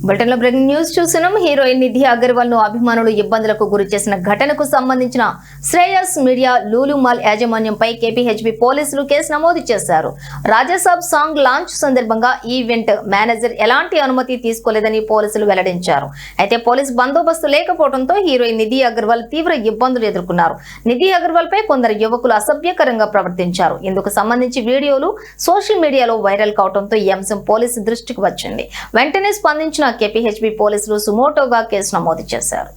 బులెటిన్లో breaking news చూస్తున్నాం. Heroine Nidhi Agarwal ను అభిమానులు ఇబ్బందులకు గురి చేసిన ఘటనకు సంబంధించిన శ్రేయస్ మీడియా లూలు మాల్ యాజమాన్యంపై కేపీహెచ్బీ పోలీసులు కేసు నమోదు చేశారు. రాజాసాబ్ సాంగ్ లాంచ్ సందర్భంగా ఈవెంట్ మేనేజర్ ఎలాంటి అనుమతి తీసుకోలేదని పోలీసులు వెల్లడించారు. అయితే పోలీస్ బందోబస్తు లేకపోవడంతో హీరోయిన్ నిధి అగర్వాల్ తీవ్ర ఇబ్బందులు ఎదుర్కొన్నారు. నిధి అగర్వాల్ పై కొందరు యువకులు అసభ్యకరంగా ప్రవర్తించారు. ఇందుకు సంబంధించి వీడియోలు సోషల్ మీడియాలో వైరల్ కావడంతో ఈ అంశం పోలీసు దృష్టికి వచ్చింది. వెంటనే స్పందించిన కేపీహెచ్బీ పోలీసులు సుమోటోగా కేసు నమోదు చేశారు.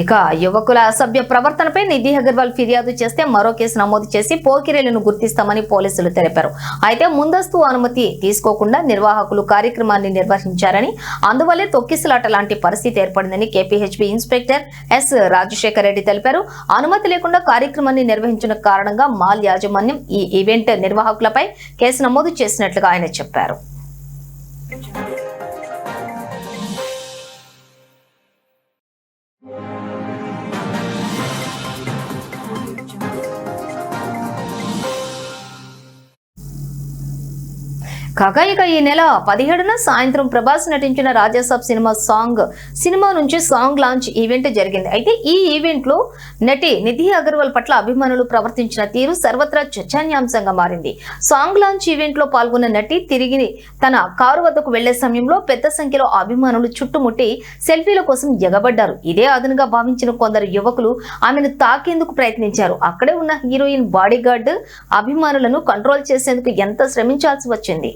ఇక యువకుల అసభ్య ప్రవర్తనపై నిధి అగర్వాల్ ఫిర్యాదు చేస్తే మరో కేసు నమోదు చేసి పోకిరీలను గుర్తిస్తామని పోలీసులు తెలిపారు. అయితే ముందస్తు అనుమతి తీసుకోకుండా నిర్వాహకులు కార్యక్రమాన్ని నిర్వహించారని, అందువల్లే తొక్కిసలాట లాంటి పరిస్థితి ఏర్పడిందని KPHB inspector S Rajasekhar Reddy తెలిపారు. అనుమతి లేకుండా కార్యక్రమాన్ని నిర్వహించిన కారణంగా మాల్ యాజమాన్యం ఈ ఈవెంట్ నిర్వాహకులపై కేసు నమోదు చేసినట్లుగా ఆయన చెప్పారు. కాగా ఇక ఈ నెల 17న సాయంత్రం ప్రభాస్ నటించిన రాజాసాబ్ సినిమా నుంచి సాంగ్ లాంచ్ ఈవెంట్ జరిగింది. అయితే ఈ ఈవెంట్ లో నటి నిధి అగర్వాల్ పట్ల అభిమానులు ప్రవర్తించిన తీరు సర్వత్రా చర్చనీయాంశంగా మారింది. సాంగ్ లాంచ్ ఈవెంట్ లో పాల్గొన్న నటి తిరిగి తన కారు వద్దకు వెళ్లే సమయంలో పెద్ద సంఖ్యలో అభిమానులు చుట్టుముట్టి సెల్ఫీల కోసం ఎగబడ్డారు. ఇదే అదనుగా భావించిన కొందరు యువకులు ఆమెను తాకేందుకు ప్రయత్నించారు. అక్కడే ఉన్న హీరోయిన్ బాడీగార్డ్ అభిమానులను కంట్రోల్ చేసేందుకు ఎంత శ్రమించాల్సి వచ్చింది.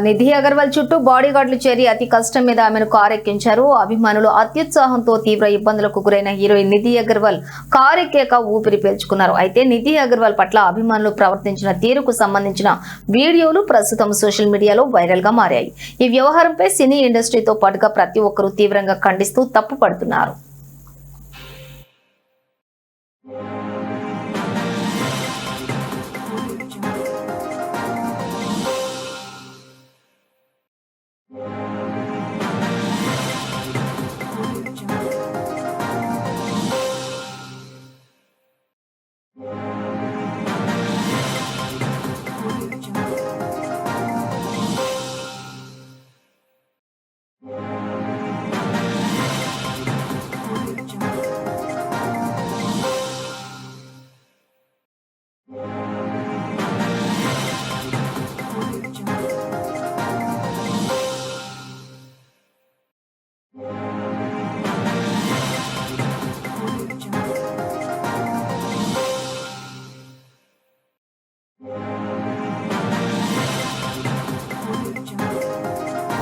నిధి అగర్వాల్ చుట్టూ బాడీగార్డులు చేరి అతి కష్టం మీద ఆమెను కారెక్కించారు. అభిమానులు అత్యుత్సాహంతో తీవ్ర ఇబ్బందులకు గురైన హీరోయిన్ నిధి అగర్వాల్ కారెక్కాక ఊపిరి పీల్చుకున్నారు. అయితే నిధి అగర్వాల్ పట్ల అభిమానులు ప్రవర్తించిన తీరుకు సంబంధించిన వీడియోలు ప్రస్తుతం సోషల్ మీడియాలో వైరల్ గా మారాయి. ఈ వ్యవహారంపై సినీ ఇండస్ట్రీతో పాటుగా ప్రతి ఒక్కరూ తీవ్రంగా ఖండిస్తూ తప్పుపడుతున్నారు.